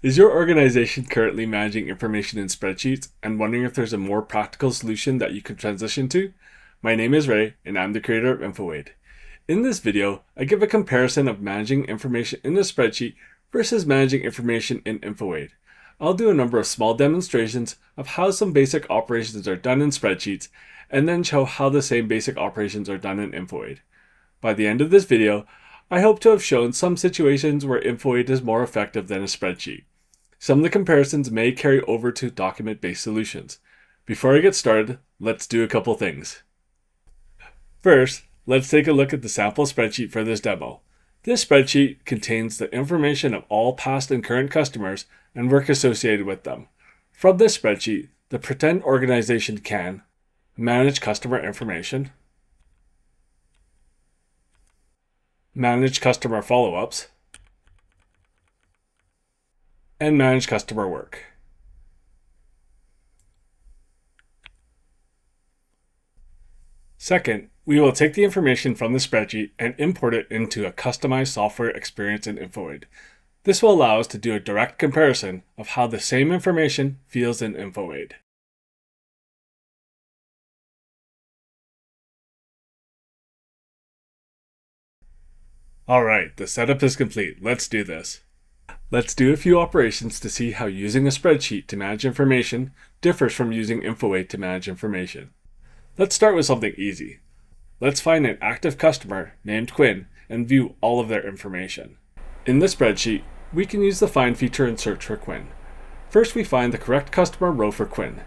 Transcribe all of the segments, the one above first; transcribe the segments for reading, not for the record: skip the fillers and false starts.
Is your organization currently managing information in spreadsheets and wondering if there's a more practical solution that you could transition to? My name is Ray, and I'm the creator of InfoAide. In this video, I give a comparison of managing information in a spreadsheet versus managing information in InfoAide. I'll do a number of small demonstrations of how some basic operations are done in spreadsheets, and then show how the same basic operations are done in InfoAide. By the end of this video, I hope to have shown some situations where InfoAide is more effective than a spreadsheet. Some of the comparisons may carry over to document-based solutions. Before I get started, let's do a couple things. First, let's take a look at the sample spreadsheet for this demo. This spreadsheet contains the information of all past and current customers and work associated with them. From this spreadsheet, the pretend organization can manage customer information, manage customer follow-ups, and manage customer work. Second, we will take the information from the spreadsheet and import it into a customized software experience in InfoAide. This will allow us to do a direct comparison of how the same information feels in InfoAide. Alright, the setup is complete. Let's do this. Let's do a few operations to see how using a spreadsheet to manage information differs from using InfoAide to manage information. Let's start with something easy. Let's find an active customer named Quinn and view all of their information. In the spreadsheet, we can use the Find feature and search for Quinn. First, we find the correct customer row for Quinn,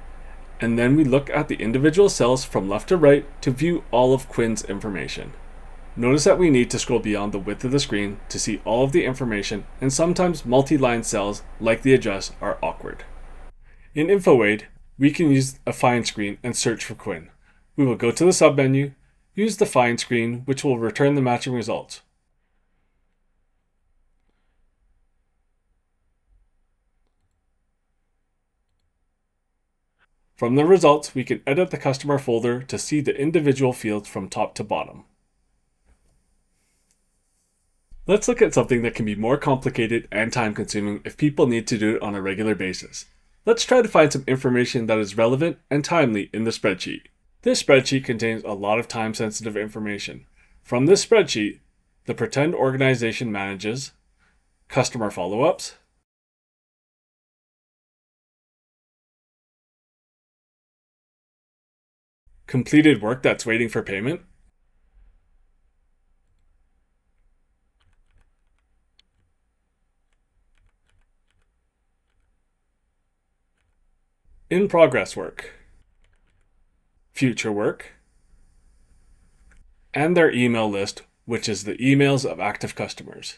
and then we look at the individual cells from left to right to view all of Quinn's information. Notice that we need to scroll beyond the width of the screen to see all of the information, and sometimes multi-line cells like the address are awkward. In InfoAide, we can use a Find screen and search for Quinn. We will go to the submenu, use the Find screen, which will return the matching results. From the results, we can edit the customer folder to see the individual fields from top to bottom. Let's look at something that can be more complicated and time-consuming if people need to do it on a regular basis. Let's try to find some information that is relevant and timely in the spreadsheet. This spreadsheet contains a lot of time-sensitive information. From this spreadsheet, the pretend organization manages customer follow-ups, completed work that's waiting for payment, in-progress work, future work, and their email list, which is the emails of active customers.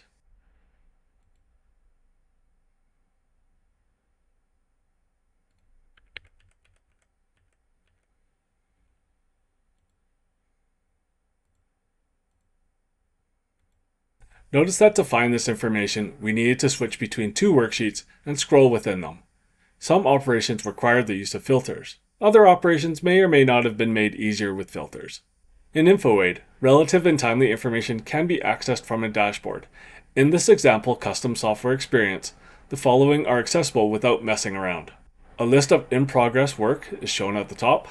Notice that to find this information, we needed to switch between two worksheets and scroll within them. Some operations require the use of filters. Other operations may or may not have been made easier with filters. In InfoAide, relative and timely information can be accessed from a dashboard. In this example custom software experience, the following are accessible without messing around. A list of in-progress work is shown at the top.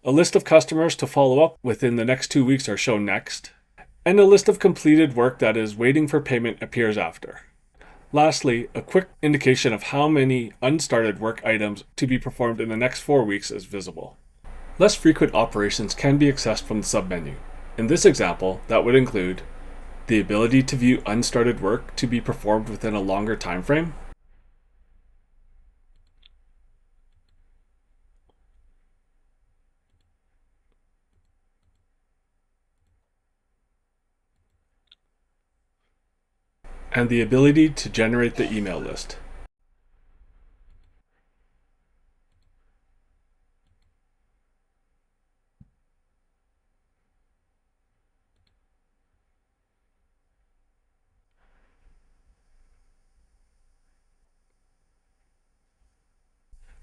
A list of customers to follow up within the next 2 weeks are shown next. And a list of completed work that is waiting for payment appears after. Lastly, a quick indication of how many unstarted work items to be performed in the next 4 weeks is visible. Less frequent operations can be accessed from the submenu. In this example, that would include the ability to view unstarted work to be performed within a longer time frame, and the ability to generate the email list.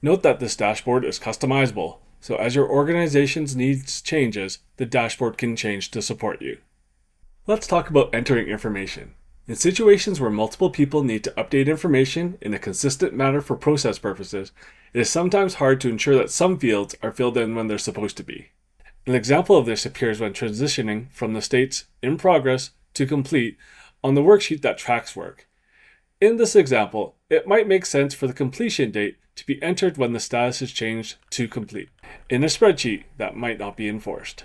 Note that this dashboard is customizable, so as your organization's needs changes, the dashboard can change to support you. Let's talk about entering information. In situations where multiple people need to update information in a consistent manner for process purposes, it is sometimes hard to ensure that some fields are filled in when they're supposed to be. An example of this appears when transitioning from the states "in progress" to "complete" on the worksheet that tracks work. In this example, it might make sense for the completion date to be entered when the status is changed to "complete." In a spreadsheet, that might not be enforced.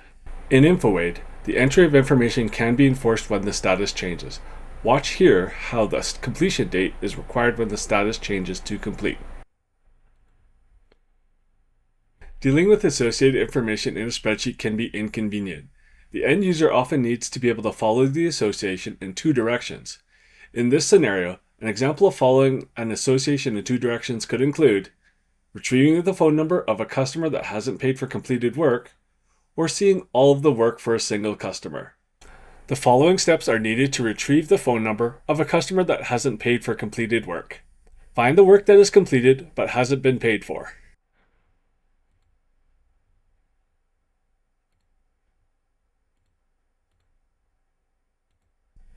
In InfoAide, the entry of information can be enforced when the status changes. Watch here how the completion date is required when the status changes to "complete." Dealing with associated information in a spreadsheet can be inconvenient. The end user often needs to be able to follow the association in two directions. In this scenario, an example of following an association in two directions could include retrieving the phone number of a customer that hasn't paid for completed work, or seeing all of the work for a single customer. The following steps are needed to retrieve the phone number of a customer that hasn't paid for completed work. Find the work that is completed but hasn't been paid for.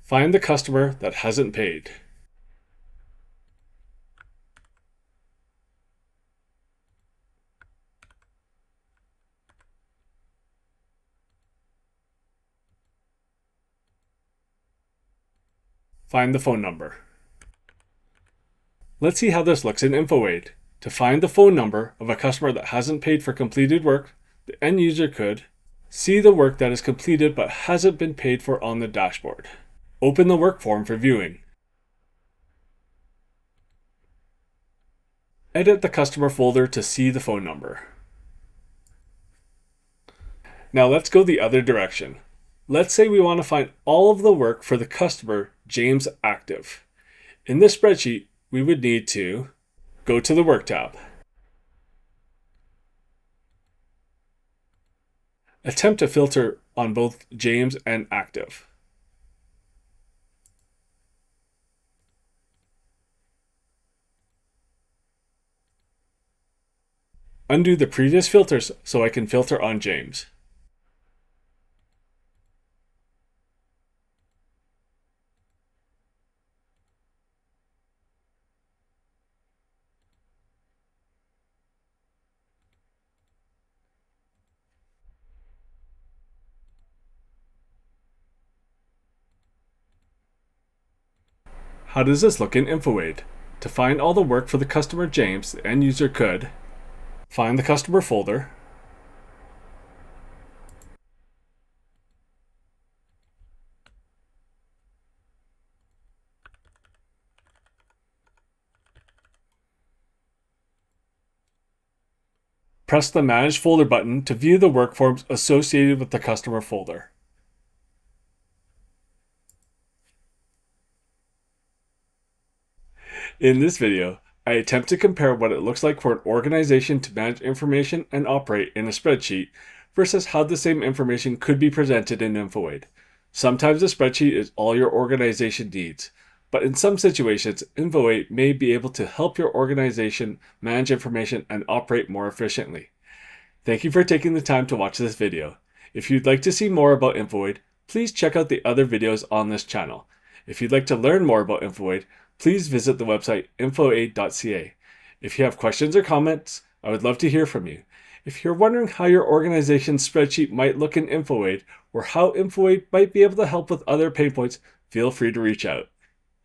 Find the customer that hasn't paid. Find the phone number. Let's see how this looks in InfoAide. To find the phone number of a customer that hasn't paid for completed work, the end user could see the work that is completed but hasn't been paid for on the dashboard. Open the work form for viewing. Edit the customer folder to see the phone number. Now let's go the other direction. Let's say we want to find all of the work for the customer James active. In this spreadsheet, we would need to go to the Work tab. Attempt to filter on both James and active. Undo the previous filters so I can filter on James. How does this look in InfoAide? To find all the work for the customer James, the end user could find the customer folder, press the Manage Folder button to view the work forms associated with the customer folder. In this video, I attempt to compare what it looks like for an organization to manage information and operate in a spreadsheet versus how the same information could be presented in InfoAide. Sometimes a spreadsheet is all your organization needs, but in some situations, InfoAide may be able to help your organization manage information and operate more efficiently. Thank you for taking the time to watch this video. If you'd like to see more about InfoAide, please check out the other videos on this channel. If you'd like to learn more about InfoAide, please visit the website infoaide.ca. If you have questions or comments, I would love to hear from you. If you're wondering how your organization's spreadsheet might look in InfoAide, or how InfoAide might be able to help with other pain points, feel free to reach out.